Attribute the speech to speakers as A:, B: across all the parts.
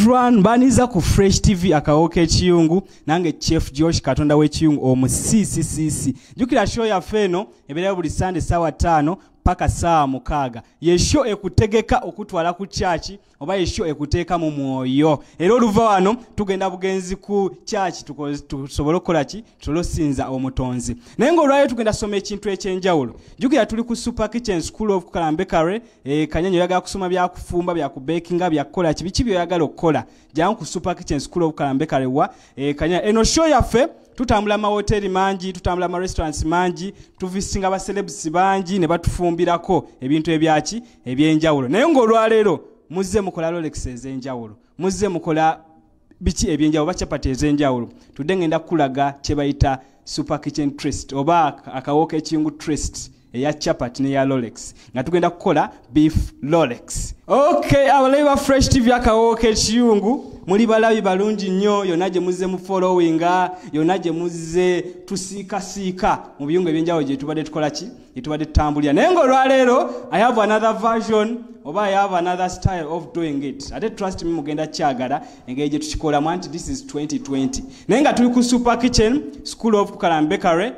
A: London baniza ku Fresh TV akawoke ekiyungu nange Chef Josh Katonda w'ekiyungu omusisi jukira show ya feno ebeera buli Sunday sawa 5 paka saa 6 ye show ekutegeka okutwala ku church oba ye show ekuteeka mu mwoyo era oluva wano tugenda bugenzi ku church tusobole okukola ki tulosinza omutonzi naye ng'olwayo tugenda soma ekintu ekyenjawulo jukira tuli ku Super Kitchen School of Kalambekare kanyanyo yagala kusoma bya kufumba bya kubakinga bya kukola ki by'oyagala okukola jangu ku Super Kitchen School of Kalambekare wa kanya eno show yaffe tutambula ma hoteli mangi tutambula ma restaurants mangi tuvisinga ba celebs bangi ne batufumbirako ebintu ebyaki ebyenjawulo naye ng'olwaleero muzze mukola Rolex ezenjawulo muzze mukola biki ebyenjawulo bachapati ezenjawulo tudde ngenda kulaga kye bayita Super Kitchen Trust oba akawoka ekiyungu Trust eya chapati ne ya Rolex nga tugenda kukola beef Rolex. Okay, abalabi ba Fresh TV akawoka ekiyungu muli balabi balungi nnyo yonna gye muzze mu followinga yonna gye muzze tusiika mu biyungu ebyenjawulo gye tubadde tukola ki gye tubadde tutambulira naye ng'olwaleero I have another version oba I have another style of doing it ate trust me mugenda kyagala engeri gye tukikolamu anti this is 2020 naye nga tuli ku Super Kitchen School of Kalambekare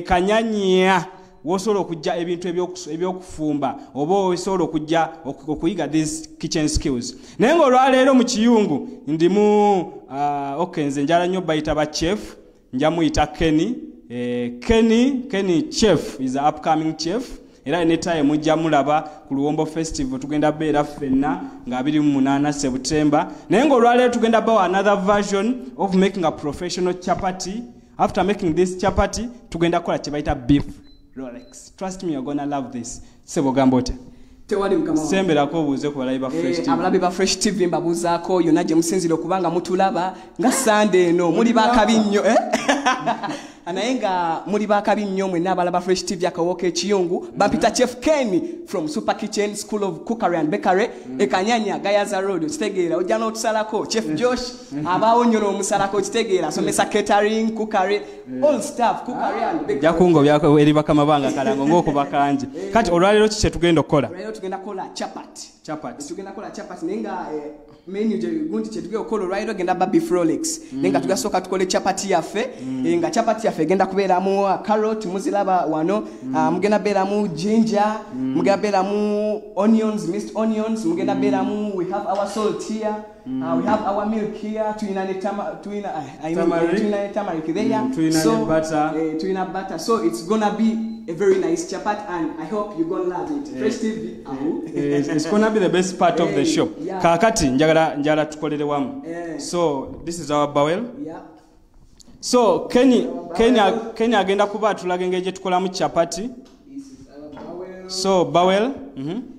A: Kanyanya wosobola okujja ebintu ebyokufumba oba osobola okujja okuyiga these kitchen skills naye ng'olwaleero mu kiyungu ndimu okay nze njala nnyo bayita ba chef njamuyita Kenny chef is an upcoming chef era anytime mujja mulaba ku Luwombo Festival tugenda beera ffenna nga 28 September naye ng'olwaleero tugenda bawa another version of making a professional chapati. After making this chapati tugenda kola kye bayita beef Rolex. Trust me, you're gonna love this. Sebo gambote.
B: Tewali mukama.
A: Sembera ko buze ku balabi ba Fresh TV.
B: Abalabi ba Fresh TV mbabuzaako yonna gye musinzira okubanga mutulaba nga Sunday eno muli bakabi nnyo anaye nga muli bakabi nnyo mwenna abalaba Fresh TV akawoka ekiyungu bampita Chef Kenny from Super Kitchen School of Cookery and Bakery Kanyanya Gayaza Road kitegeera ojja n'otusalako Chef Josh abaawo nnyo n'omusalako kitegeera asomesa catering cookery all stuff cookery and bakery
A: jakungo byako eri bakamabanga kalango ng'okuba kanje kati olwaleero kiki tugenda okukola
B: tugenda kola chapati tugenda kola chapati nenga menu je gundi chetugenda okolo right genda ba beef Rolex nenga tugasoka tukole chapati yaffe nga chapati yaffe genda kubeera mu carrot muzilaba wano mugenda beera mu ginger mugenda beera mu onions minced onions mugenda beera mu we have our salt here we have our milk here tuina turmeric there so butter so it's gonna be a very nice chapati and I hope you're gonna love it. Fresh TV.
A: It's gonna be the best part of the show. Yeah. Kakati njagala tukolere wamu. So this is our bawel.
B: Yeah.
A: So Kenny agenda kuba tulaga engeri gye tukolamu chapati.
B: This is our bawel.
A: So bawel.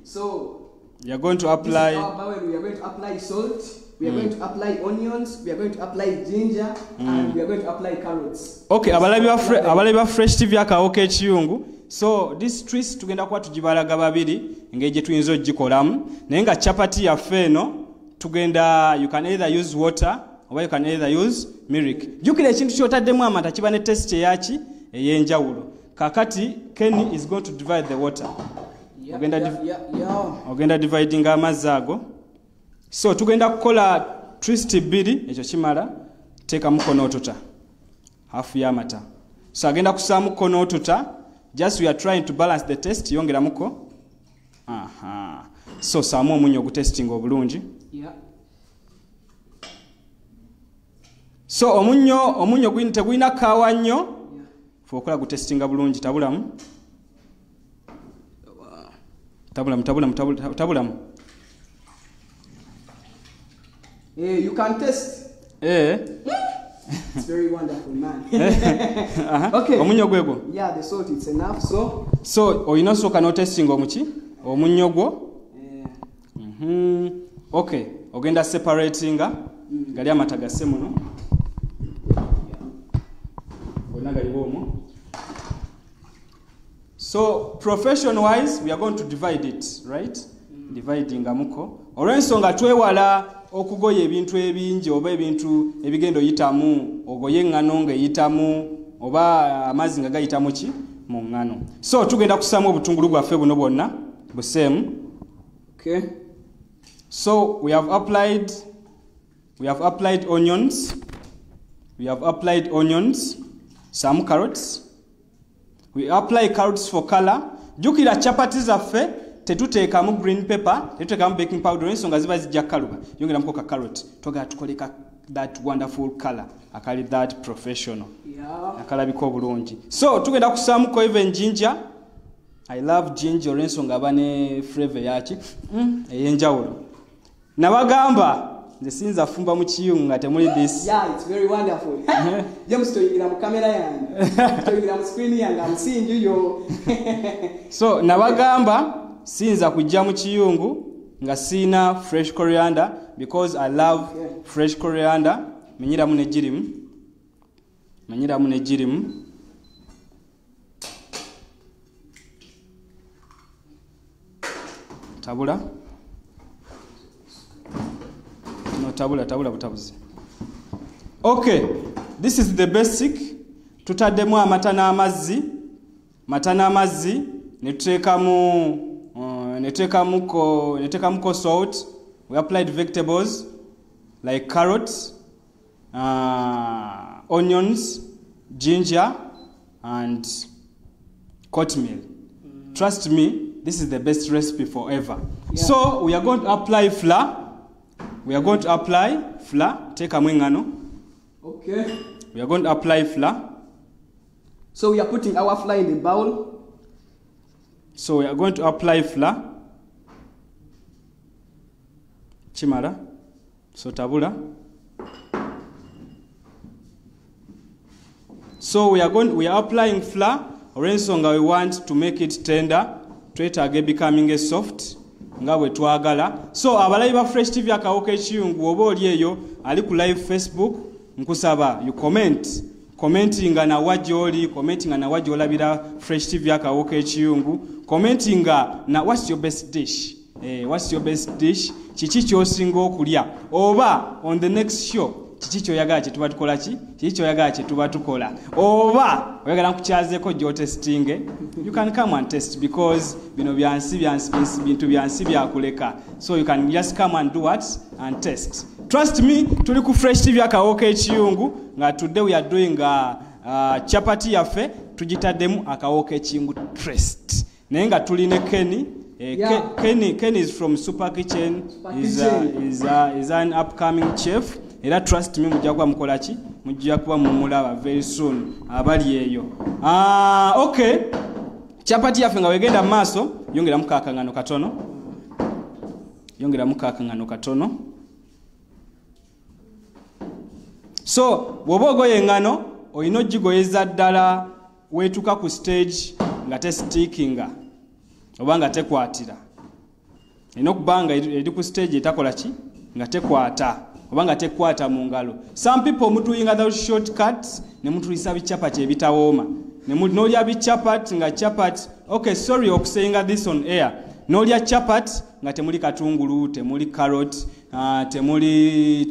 B: So
A: you're going to apply.
B: This is our bawel. We are going to apply salt. We are going to apply onions, we are going to apply ginger, and we are going to apply carrots. Okay, abalabi ba Fresh TV akawoka ekiyungu. So this twist tugenda kuba tugibalaga babiri engeri gye tuyinza ogikolamu naye nga chapati yaffe eno tugenda you can either use water or you can either use milk. Jukira ekintu kyotaddemu amata kiba ne taste eyaki ey'enjawulo. Kakati Kenny is going to divide the water. Ogenda dividing amazzi ago. So tugenda kukola twist bbiri ekyo kimala teeka mukono otuta half y'amata so agenda kusaamu mukono otuta just we are trying to balance the taste yongera muko so saamu omunyo ogutesting obulungi so omunyo gwini tegulina kaawa nnyo fe okola gutestinga bulungi tabulamu you can taste. It's very wonderful, man. Okay.
A: Omunyo gwego.
B: Yeah, the salt it's enough. So
A: oyina soka no tasting omuki? Omunyo gwo? Okay. Ogenda separatinga. Gali amata gasse muno. Gonna gali bomo. So profession wise we are going to divide it, right? Dividing amuko. Olw'ensonga twewala okugoya ebintu ebingi oba ebintu ebigendo yitamu ogoye engano ng'eyitamu oba amazzi nga gayitamu ki mu ngano so tugenda kusaamu obutungulu bwaffe buno bwonna buseemu.
B: Okay.
A: So we have applied
B: We have applied onions. We have applied onions. Some carrots. We apply carrots for color. Jukira chapati zaffe tetuteekamu green pepper, tetuteekamu baking powder ensonga ziba zijja kaluba. Yongeramu ka carrot. Twagala tukoleka that wonderful color. Akali that professional.
A: Yeah.
B: Akalabika obulungi. So tugenda kusaamuko even ginger. I love ginger ensonga bane flavor yaki. Eyenjawulo. Nabagamba nze sinza fumba mu kiyungu nga temuli this.
A: Yeah, it's very wonderful. James toyingira mu kamera yange. Toyingira mu screen yange amusinju yo.
B: So nabagamba sinza kujja mu kiyungu nga sina fresh coriander because I love fresh coriander. Menyiramu ne girimu. Menyiramu ne girimu. Tabula. No, tabula butabuzi. Okay, this is the basic. Tutaddemu amata n'amazzi. Mata n'amazzi netekamuko salt. We applied vegetables like carrots, onions, ginger, and oatmeal. Trust me, this is the best recipe forever. Yeah. So we are going to apply flour. We are going to apply flour. Take a mwingano.
A: Okay.
B: We are going to apply flour.
A: So we are putting our flour in the bowl.
B: So we are going to apply flour. Chimara. So tabula. So we are applying flour. Orensonga we want to make it tender. Twetage becoming soft. Nga bwe twagala. So abalayi ba Fresh TV akawuka ekiyungu oba oli eyo ali ku live Facebook nkusaba you commentinga na wajoli, commentinga na wajolabira Fresh TV akawuka ekiyungu, commentinga na what's your best dish, what's your best dish, kiki kyosinga okulya, oba on the next show kiki kyoyagala kye tuba tukola ki, kiki kyoyagala kye tuba tukola, oba oyagala nkukyazeeko gy'otestinge. You can come and test because bintu byansi byakuleka. So you can just come and do what? And test. Trust me, tuli ku Fresh TV akawuka ekiyungu nga today we are doing chapati yaffe tugitaddemu akawuka ekiyungu trust. Naye nga tuli ne Kenny. Kenny is from Super Kitchen. Is an upcoming chef. Era trust me mujja kuba mukola ki? Mujja kuba mumulaba very soon abali eyo. Okay. Chapati yaffe nga wegenda maaso yongeramu kakangano katono. Yongeramu kakangano katono. So bw'oba ogoye engano olina ogigoyeza ddala weetuka ku stage nga testickinga oba nga tekwatira. Olina okuba nga eri ku stage etakola ki? Nga tekwata oba nga tekwata mu ngalo. Some people mutuyinga those shortcuts ne mutuyisa bichapati ebitawooma. N'olya bichapati nga chapati. Okay, sorry okusayinga this on air. N'olya chapati nga temuli katungulu, temuli carrot, temuli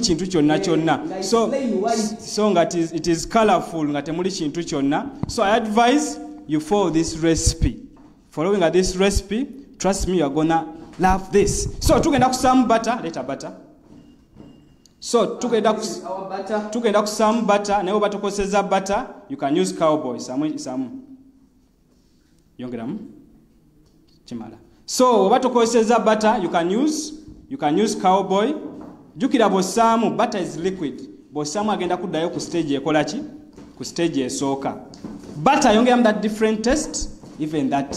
B: kintu kyonna kyonna. So nga it is colorful nga temuli kintu kyonna. So I advise you follow this recipe. Following this recipe, trust me, you're gonna love this. So tugenda kusaamu butter, leta butter. So tugenda kusaamu butter, naye oba tokozesa butter, you can use cowboy. Samu. Yongeramu. Chimala. So oba tokozesa butter, you can use cowboy. Jukira bosaamu, butter is liquid. Bosaamu agenda kuddayo ku stage ekola ki? Ku stage esooka. Butter yongeramu that different taste, even that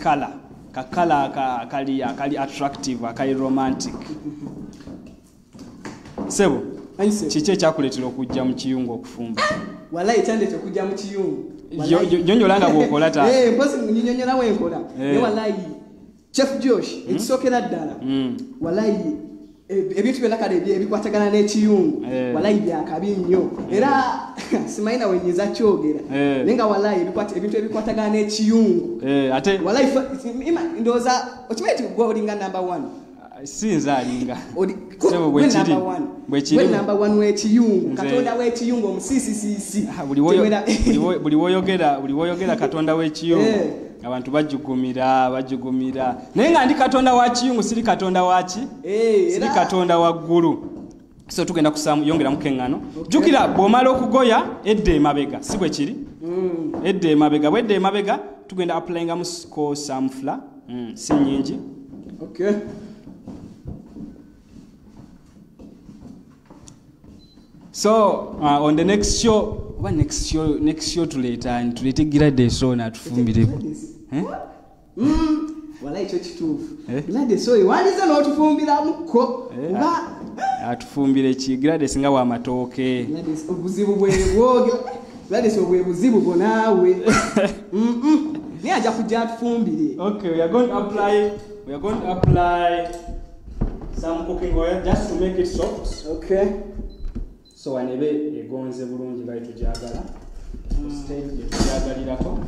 B: color. Ka color kali attractive, kali romantic. Sebo, kiki ekyakuleetera okujja mu kiyungu okufumba?
A: Wallahi kyandete okujja mu kiyungu.
B: Nyonyolanga bw'okola ta.
A: Mpozi nnyonnyola wenkola. Ne wallahi Chef Josh ekisookera ddala. Wallahi ebintu byonna kale ebikwatagana n'ekiyungu. Wallahi byakabi nnyo. Era simanyi nawe nyiza kyogera. Naye nga wallahi ebintu ebikwatagana n'ekiyungu.
B: Ate
A: wallahi ndowooza okimanyi gwe olinga number 1.
B: Sinza alinga.
A: Sebo bwe kiri. Bwe number 1 w'ekiyungu. Katonda w'ekiyungu omusisi. Buli woyogera Katonda w'ekiyungu. abantu bajugumira naye nga ndi katonda wa kiyungu siri katonda waki siri katonda wa ggulu. So tugenda yongera mukeŋŋano jjukira bw'omala okugoya edda emabega si bwe kiri edda emabega bwedda emabega tugenda applyingamu ko sunflower si nnyingi.
B: Okay.
A: So on the next show next show tulete Gladys show na tufumbire
B: wala ekyo kituufu Gladys oyo waliza n'otufumbiramuko oba
A: atufumbire ki Gladys nga w'amatooke
B: Gladys obuzibu bwebwo Gladys obwe buzibu bwo naawe naye ajja kujja atufumbire.
A: Okay, we are going to apply some cooking oil just to make it soft.
B: Okay.
A: So wanebe egonze bulungi nga tujagala stage tujagalirako.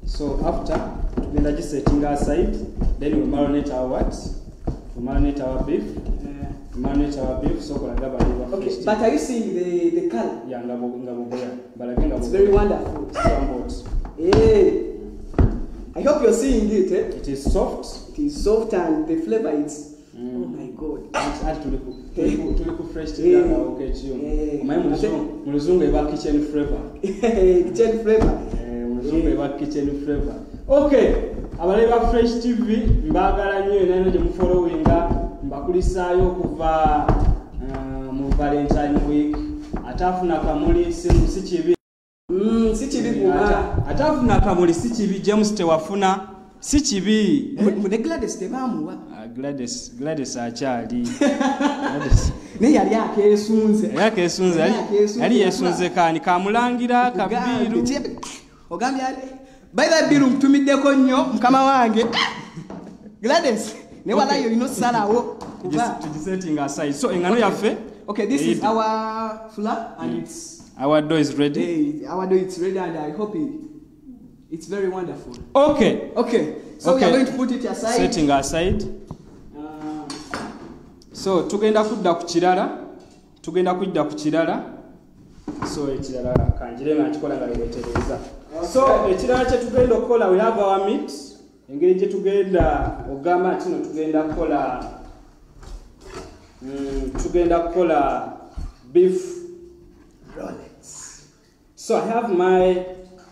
A: So after tugenda gi setting aside, then we marinate our what? We marinate our beef. So kolaga baliwa.
B: Okay, but are you seeing the color?
A: Yeah, ngabogoya. Balage
B: It's very wonderful. I hope you're seeing it.
A: It is soft.
B: It is soft and the flavor is oh my god.
A: Tuliku fresh together okay chiyo. Muluzungu eba kitchen flavor.
B: Kitchen flavor.
A: Muluzungu eba kitchen flavor. Okay. Abaleba Fresh TV mbagala nnyo nayo gye mufollowinga mbakulisaayo okuva mu Valentine week atafuna kamuli si kibi
B: si kibi kuba
A: atafuna akamuli si kibi James tewafuna si kibi
B: ne Gladys tebamuwa
A: Gladys akyali
B: ne yali akesunze
A: yali yesunze kani kamulangira kabiru
B: ogambye by the biru mtumiddeko nnyo mukama wange Gladys ne walayo olina osalawo kuba
A: tugisetting aside so engano yaffe.
B: Okay, this is our flour and it's
A: our dough is ready.
B: Our dough is ready and I hope it's very wonderful.
A: Okay.
B: So we are going to put it aside.
A: Setting aside. So tugenda kudda ku kirala. So ekirala kanjire nga nkikola nga weetereza. So ekirala kye tugenda okukola we have our meat. Engeri gye tugenda ogamba nti no tugenda kukola beef rollets. So I have my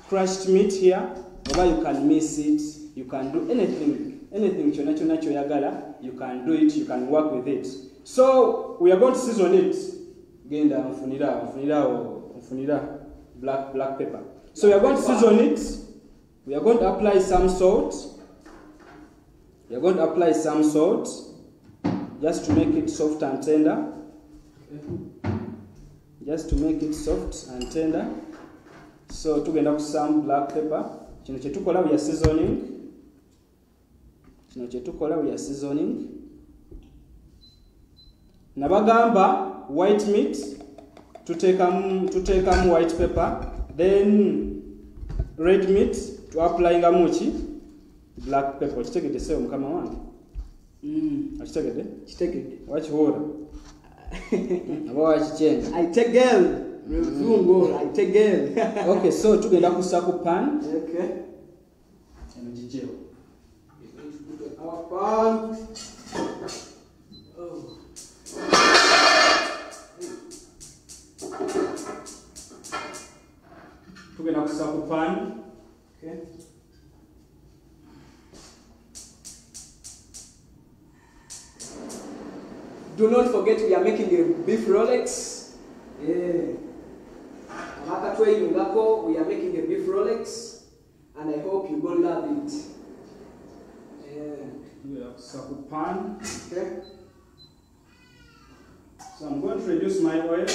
A: crushed meat here. Or you can mix it. You can do anything kyonna kyoyagala. You can do it. You can work with it. So we are going to season it. Genda mfunira black pepper. So we are going to season it. We are going to apply some salt. Just to make it soft and tender. So tugenda ku some black pepper. Kino kye tukola we are seasoning. Nabagamba white meat tutekamu white pepper, then red meat to apply ngamuchi black pepper. Kitegedde seyo mukama wange. Akitegedde?
B: Kitegedde.
A: Wakihoora. Aba wakichenga.
B: Aitegel. Ruzungu, aitegel.
A: Okay, so tugenda kussa ku pan.
B: Okay.
A: Eno gijeo.
B: Our pan.
A: Tugenda kussa ku pan.
B: Okay. Do not forget we are making a beef Rolex. We are making a beef Rolex and I hope you gonna love it.
A: Pan.
B: Okay.
A: So I'm going to reduce my oil.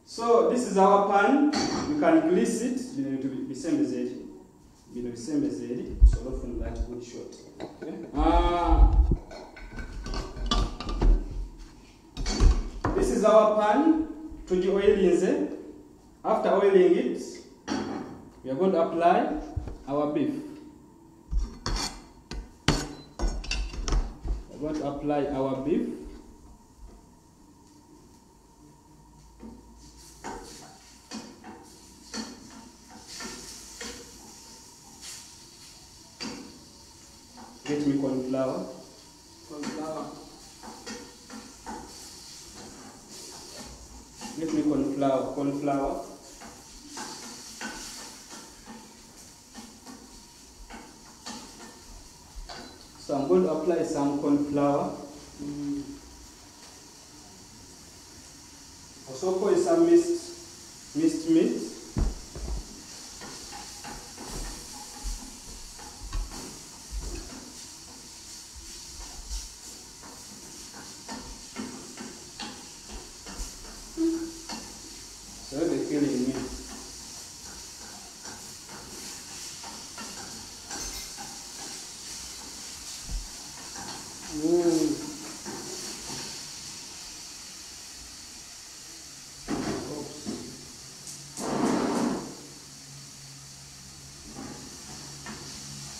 A: So this is our pan. You can grease it. So from that good shot. Okay. This is our pan. To the oiling. After oiling it, we are going to apply our beef. We are going to apply our beef.
B: Get me corn flour. Get me corn flour. So I'm going to apply some corn flour. Also pour some minced meat. So they're killing me.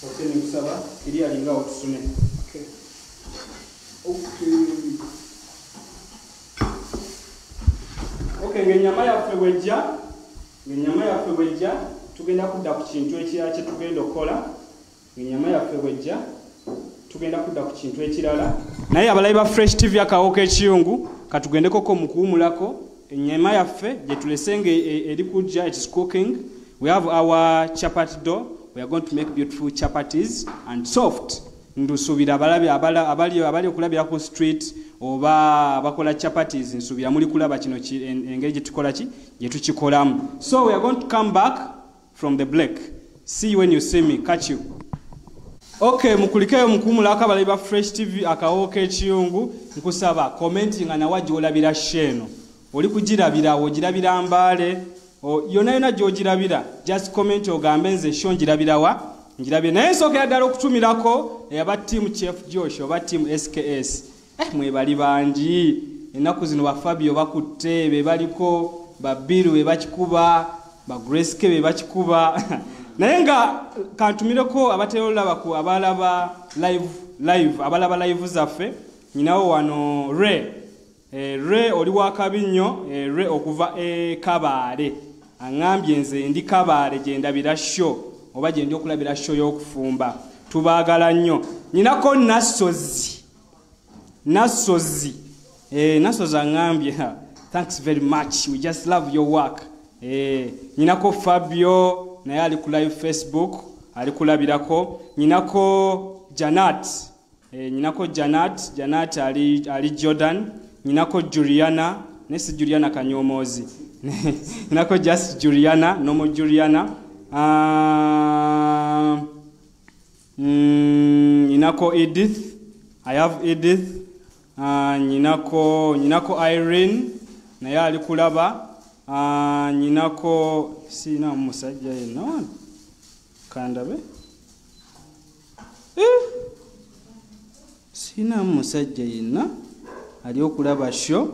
B: Okay, kusaba ili alinga otusune. Okay. Okay, ngenyama yaffe bwejja tugenda kudda ku kintu ekirala kye tugenda okukola. Ngenyama yaffe bwejja tugenda kudda ku kintu ekirala. Naye abalabi ba Fresh TV akawo k'ekiyungu katugendekoko mu kuwumulako ennyama yaffe gye tulesenge eri kujja, it is cooking. We have our chapati dough. We are going to make beautiful chapatis and soft. Ndusubira abali okulabira ku street oba bakola chapatis nsubira muli kulaba kino engeri gye tukola ki gye tukikolamu. So we are going to come back from the break. See you when you see me. Catch you. Okay, mukulikeyo mukumulako abalabi ba Fresh TV akawo k'ekiyungu. Nkusaba commenting na waji olabira sheno. Oli kugirabira ogirabira Mbale. Yona gy'ogirabira just comment ogambe nze sho njirabira naye nsokera ddala okutumirako aba team Chef Josh oba team SKS mwebali bangi ennaku zino ba Fabio bakutte be baliko ba Biru be bakikuba ba Grace ke be bakikuba naye nga kantumireko abateolaba ku abalaba abalaba live zaffe nyinawo wano Ray oli wa Kabinyo Ray okuva Kabaale angambye nze ndi Kabaale gye ndabira show oba gye ndi okulabira show y'okufumba tubaagala nnyo. Nyinako Nasozi angambye thanks very much, we just love your work. Nyinako Fabio naye ali ku live Facebook ali kulabirako. Nyinako Janat ali Jordan. Nyinako Juliana nesi Juliana Kanyomozi nyinako just Juliana nomo Juliana. Nyinako Edith, I have Edith. Nyinako Irene naye ali kulaba. Nyinako sina musajja yenna kandabe sina musajja yenna ali okulaba show.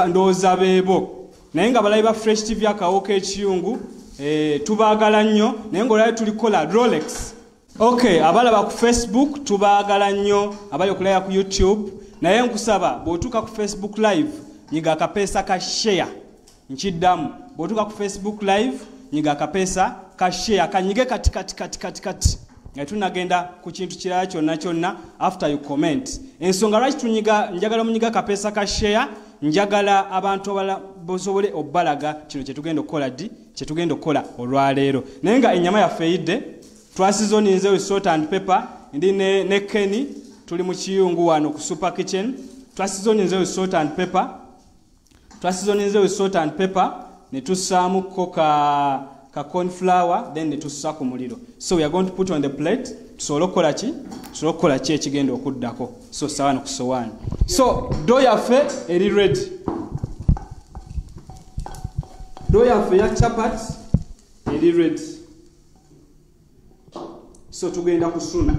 B: Ndooza beebo naye nga balabi ba Fresh TV akawo k'ekiyungu tubaagala nnyo naye ng'olaba tulikola Rolex. Okay, abalaba ku Facebook tubaagala nnyo, abali okulaba ku YouTube naye nkusaba bw'otuuka ku Facebook live nyiga akapeesa ka share. Nkiddamu bw'otuuka ku Facebook live nyiga akapeesa ka share kanyige kati nga tunagenda ku kintu kirala kyonna after you comment. Ensonga lwaki tunyiga njagala munyiga akapeesa ka share, njagala abantu bosobole obbalaga kino kyetugenda okukola olwaleero. Naye nga ennyama yaffe eyidde twasizoninze with salt and pepper. Ndi ne Kenny tuli mu kiyungu wano ku Super Kitchen. Twasizoninze with salt and pepper ne tussaamu ko ka corn flour then ne tussa ku muliro. So we are going to put on the plate tusobole okukola ki ekigenda okuddako. So sawaani ku sowaani. So dough yaffe eri ready. Dough yaffe ya chapati eri ready. So tugenda kusuna.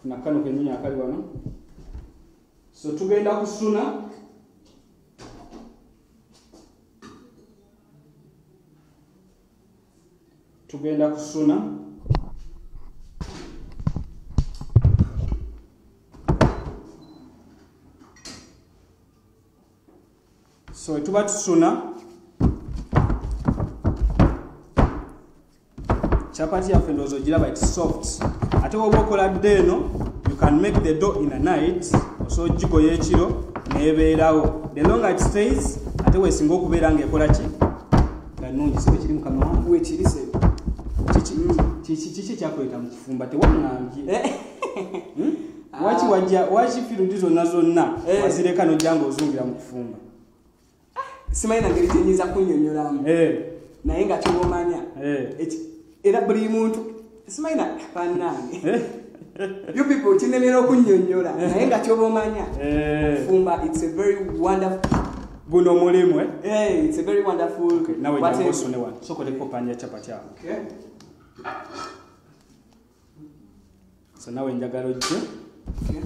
B: Nakano kenyunya akali wano. So tugenda kusuna. tugenda kusuna so tuba tusuna chapati yaffe ndowooza ogiraba it's soft ate woba okola ddeeno you can make the dough in a night osobola ogigoya ekiro neebeerawo the longer it stays ate weesinga okubeera ng'ekola ki nga nnungi sibe kiri mukama wange
A: wekirise
B: kiki kyakweta mu kifumba tewaŋŋambye waki firundi zonna wazireka nojja ng'ozungira mu kifumba
A: simanyi nangeri kyenyinza kunnyonnyolamu naye nga kyobomanya era buli muntu simanyi bannange you people kinemera okunnyonnyola naye nga kyobomanya okufumba it's a very wonderful
B: guno mulimu
A: it's a very wonderful
B: nawe jangosune wano sokoleko panja chapati awo so nawe njagala ojje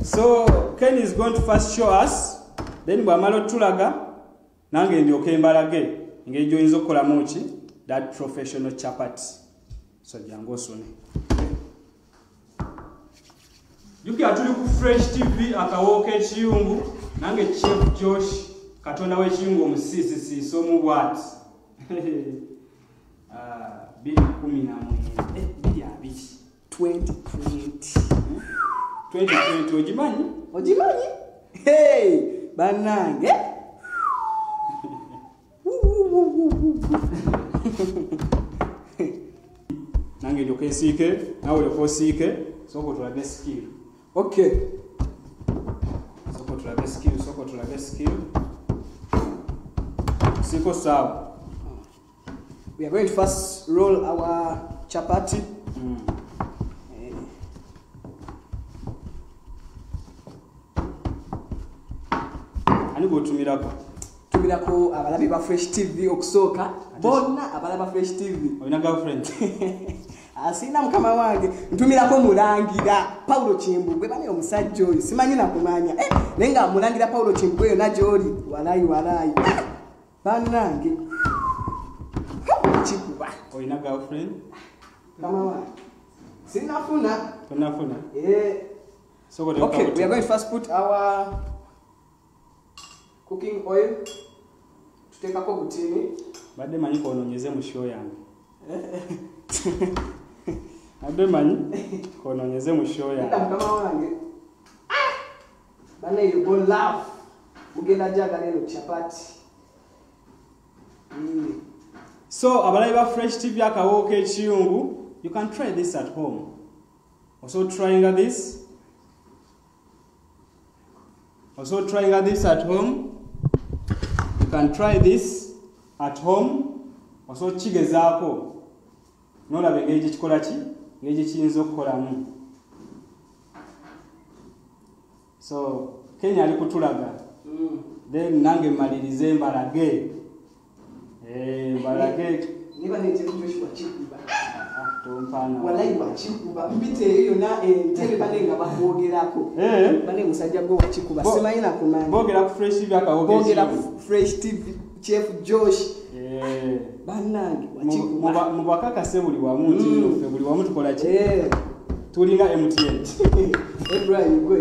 B: so Ken is going to first show us then bwamala otulaga nange ndyoke mbalage engeri gy'oyinza okukolamu ki that professional chapati so jangosune jukira tuli ku Fresh TV akawooka ekiyungu nange Chef Josh katonda w'ekiyungu omusiisisiisa omu bw'ati 2020 ogimanyi
A: bannange
B: nange ndyoka ensiike nawe olyoka osiike soko tulabe skill
A: okay
B: soko tulabe skill siko sawa
A: we are going to first roll our chapati
B: ani gotumirako
A: tumirako abalabi ba Fresh TV okusooka bonna abalaba Fresh TV
B: oyina girlfriend
A: asina mukama wange ntumirako mulangira Paulo Chimbugwe bane omusajja oyo simanyi nakumanya nenga mulangira Paulo Chimbugwe yo najoli walayi bannange chikuba
B: oyina girlfriend
A: kama wange sinafuna
B: tonafuna so
A: okay we are going to first put our cooking oil tutekako butini
B: badde manyi kononyeze mu show yange badde manyi kononyeze mu show yange
A: kama wange bane you go love ugenda jaga leno chapati
B: so abalabi ba Fresh TV akawooka ekiyungu you can try this at home also trying this at home you can try this at home also kigezaako nolaba engeri gyekikola ki engeri gyekiyinza okukolamu so Kenya ali kutulaga then nange mmalirize mbalage mbalage
A: niba nekyekujoshua kikuba
B: tompana
A: walayi wakikuba mbite eyo na entebe banenga bakwogerako bane musajja gwo wakikuba simanyi nakumanya
B: bogera ku Fresh TV akawooka
A: bogera ku Fresh TV Chef Josh bannange wakikuba
B: mubakakase buli wamu nti ffe buli wamu tukola ki tulinga MTN
A: everywhere you go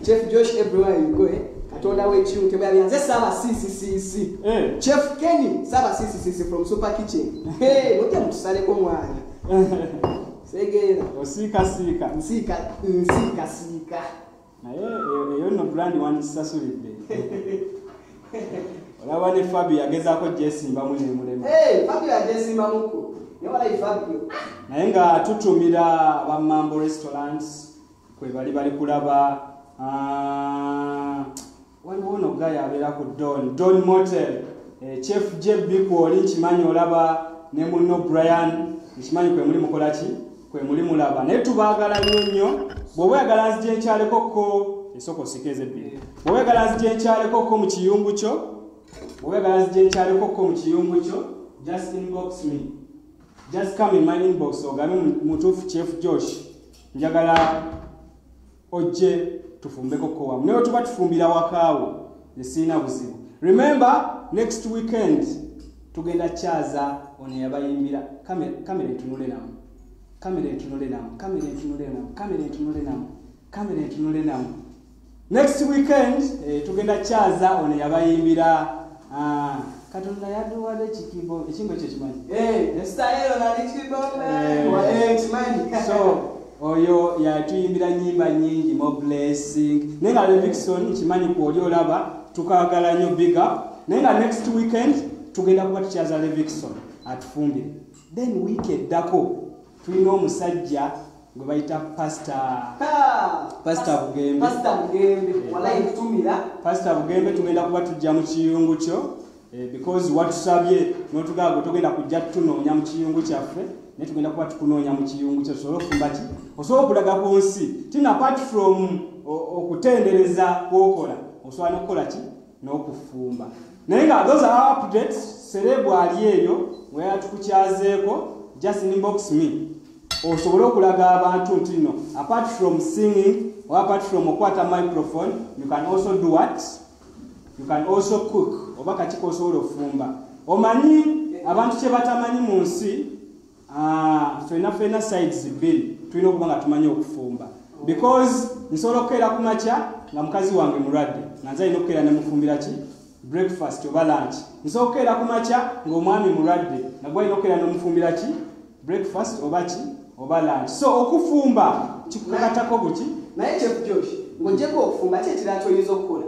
A: Chef Josh everywhere you go katonda w'ekiyungu tebyanze saba CCCC Chef Kenny saba CCCC from Super Kitchen lote mutusaleko mwana segera
B: osika
A: nsika
B: naye eyo no brand wandisasulidde olaba ne Fabio yagezaako jesimba mu nemulema
A: Fabio yajesimba muko yewala Fabio
B: naye nga tutumira ba Mambo Restaurants kwe bali kulaba waliwo ono guy abeera ku Don Motel Chef JB kwoli nkimanyi olaba ne muno Brian nkimanyi kwe muli mukola ki kwe muli mulaba naye tubaagala nnyo bw'oba oyagala nzije nkyalekokko esoko sikeze bbiri bw'oba oyagala nzije nkyalekokko mu kiyungu kyo just inbox me just come in my inbox ogambe mutuufu Chef Josh njagala ojje tufumbekokko wamu naye tuba tufumbira wakaawo esiina buzibu remember next weekend tugenda kyaza
A: ono yabayimbira kamera etunule namu, kamera etunule namu, kamera etunule namu, kamera etunule namu, kamera etunule namu. Next weekend tugenda kyaza ono yabayimbira Katonda yaduwadde ekikibo ekimbo ekyo kimanyi
B: style na ekikibo kimanyi.
A: So oyo yatuyimbira nyimba nyingi mo blessing naye nga Levikson kimanyi kwoli olaba tukagala nnyo big up naye nga next weekend tugenda kuba tukyaza Levikson atufumbire. Then weekend dako tulina omusajja gwe bayita Pastor Bugembe
B: wallahi kutumira
A: Pastor Bugembe tugenda kuba tujja mu kiyungu kyo because watusabye n'otugaago tugenda kujja tunoonya mu kiyungu kyaffe ne tugenda kuba tukunoonya mu kiyungu kyo sobola okufumba ki osobola okulaga ku nsi tina apart from okutendereza kwokola osobola n'okukola ki n'okufumba naye nga those are updates serebu ali eyo we yatukukyazeeko just inbox me osobola okulaga abantu nti no apart from singing or apart from okwata microphone you can also do what you can also cook oba katiko osobola ofumba omanyi abantu kye batamanyi mu nsi fena sides bbiri tulina okuba nga tumanyi okufumba because nsobola okukeera ku makya nga mukazi wange mulwadde nga nze alina okukeera ne mufumbira ki breakfast oba lunch nsobola okukeera ku makya ng'omwami mulwadde nagwe alina okukeera n'omufumbira ki breakfast oba ki oba lunch. So okufumba kikukatako buki
B: naye Chef Josh ngojeko okufumba kye kirato yizo okukola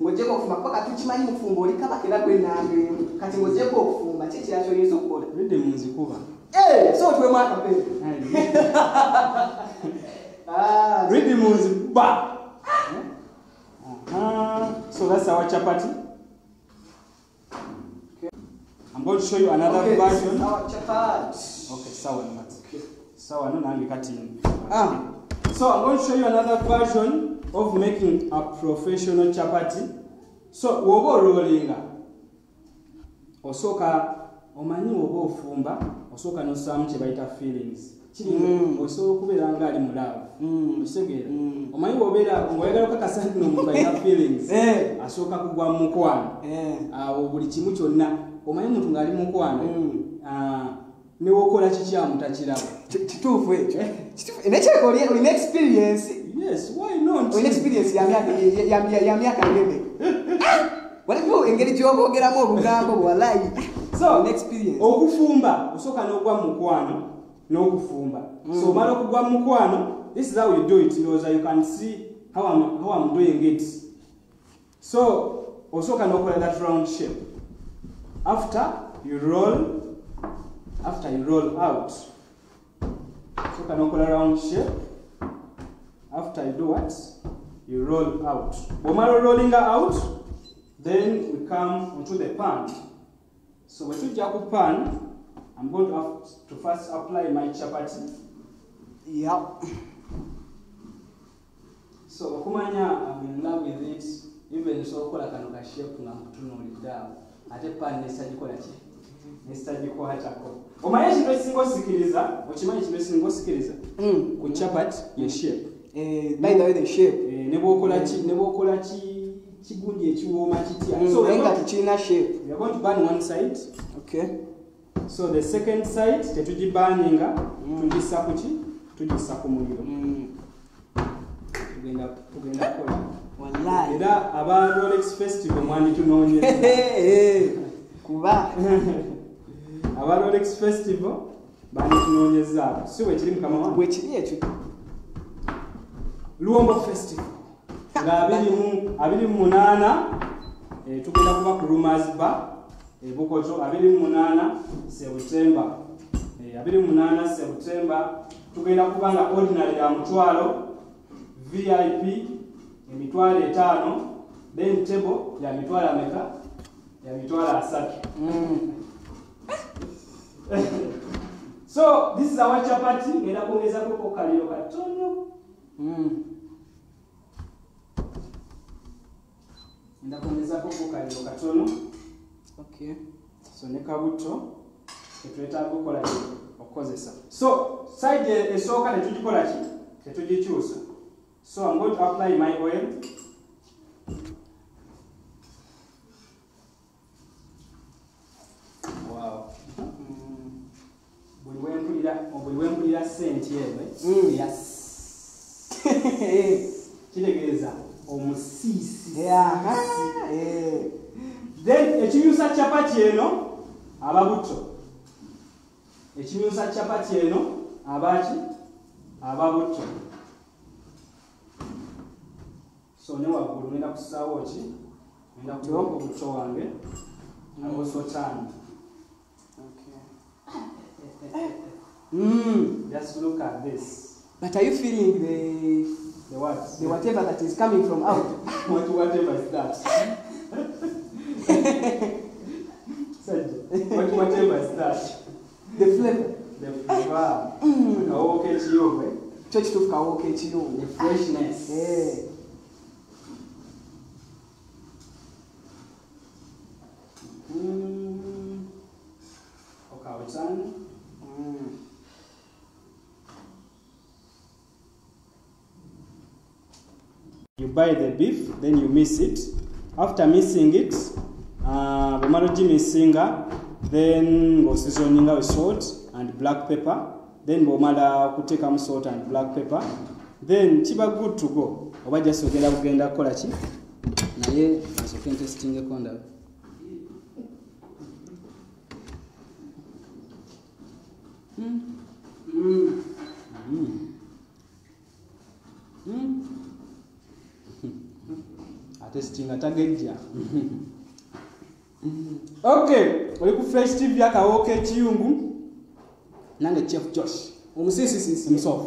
B: ngojeko okufumba paka tukimanyi mufumbo oli kaba kera gwe nange kati ngojeko okufumba kye kirato yizo okukola
A: bide munzi kuba
B: so twe mwaka pe
A: bide munzi ba so that's our chapati. I'm going to show you another version.
B: Our chapati.
A: Okay, sawa mati. Sawa no nange kati. So I'm going to show you another version of making a professional chapati. So wobo rollinga. Osoka omanyi wobo ofumba, osoka no samu kye bayita feelings. Kiri osobola okubeera nga ali mulavu. Osegeera. Omanyi wobeera ngoyagala okakasa nti n'omuntu alina feelings. Asooka kugwa mu mukwano. Awo buli kimu kyonna omanyi omuntu ng'ali mu mukwano. Ne wokola kikyamu takiraba.
B: Kituufu ekyo. Nekyeko olina experience.
A: Yes, why not?
B: Olina experience ya myaka ngene. Waliwo engeri gy'oboogeramu obugambo wallahi. So experience.
A: Okufumba osooka n'ogwa mu mukwano n'okufumba. So omala okugwa mu mukwano, this is how you do it. You can see how I'm doing it. So osooka n'okola that round shape. After you roll out. So can you round shape? After you do what? You roll out. Bomaro rolling out, then we come onto the pan. So when you jack pan, I'm going to have to first apply my chapati.
B: Yep.
A: So kumanya I'm in love with it. Even so kola kanoka shape na mtuno ulidao. Ate pan nesajikola chi. Nesajikohatako. Omanyi kintu ekisinga osikiriza, okimanyi kintu ekisinga osikiriza ku chapati ye shape.
B: By the way the shape.
A: Ne bwokola kigundi ekiwooma kitya.
B: So wenga kichina shape.
A: We are going to burn one side.
B: Okay.
A: So the second side tetugiburninga tugissa ku ki? Tugissa ku muliro. Tugenda kola.
B: Wallahi.
A: Era aba Rolex Festival mwani tunoonyeza.
B: Kuba
A: aba Rolex Festival bani tunoonyeza. Si we kiri mukama wange.
B: We kiri ekyo.
A: Luombo Festival. Nga 28 tugenda kuba ku Rumors Bar Bukoto 28 September. 28 September tugenda kuba nga ordinary ya mutwalo, VIP emitwalo 5, then table ya mitwalo ameka ya mitwalo 3. So this is our chapati. Ngenda kuongeza ko kalio katono. Ngenda kuongeza ko kalio katono.
B: Okay.
A: So ne kabuto etwetaaga okukola ki okukozesa. So side esooka ne tugikola ki tetugikyusa. So I'm going to apply my oil. Wow. buli wempulira sente ewe kitegeeza omusiisi. Then ekimyusa chapati eno ababuto. Ekimyusa chapati eno abaki ababuto. So ne waggulu ngenda kusaawo ki ngenda kuwako obuto wange also turn. Just look at this.
B: But are you feeling
A: the what?
B: The whatever that is coming from out?
A: Whatever is that? Whatever is that?
B: The flavor.
A: The flavor. Kawoke chiyongwe.
B: Church to kawoke chiyongwe.
A: The freshness. Okay, you buy the beef, then you mix it. After mixing it, then go seasoning with salt and black pepper. Then bomala kuteka salt and black pepper. Then chiba good to go. Oba just ogenda kugenda kola chi. Naye asoke testing ekonda. Testing atagejja. Okay, oli ku Fresh TV akawoke chiyungu nange Chef Josh
B: omusisi
A: himself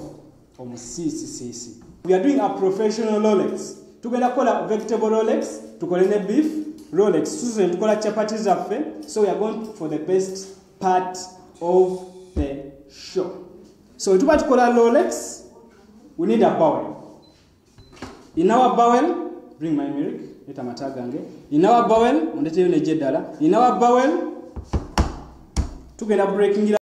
A: omusisi. We are doing a professional Rolex. Tugenda kola vegetable Rolex, tukole ne beef Rolex. Susan tukola chapati zaffe. So we are going for the best part of the show. So tuba tukola Rolex, we need a bowl. In our bowl, bring my milk. Leta matagange. In our bowl, ondete yone jedala. In our bowl, tugenda breaking it.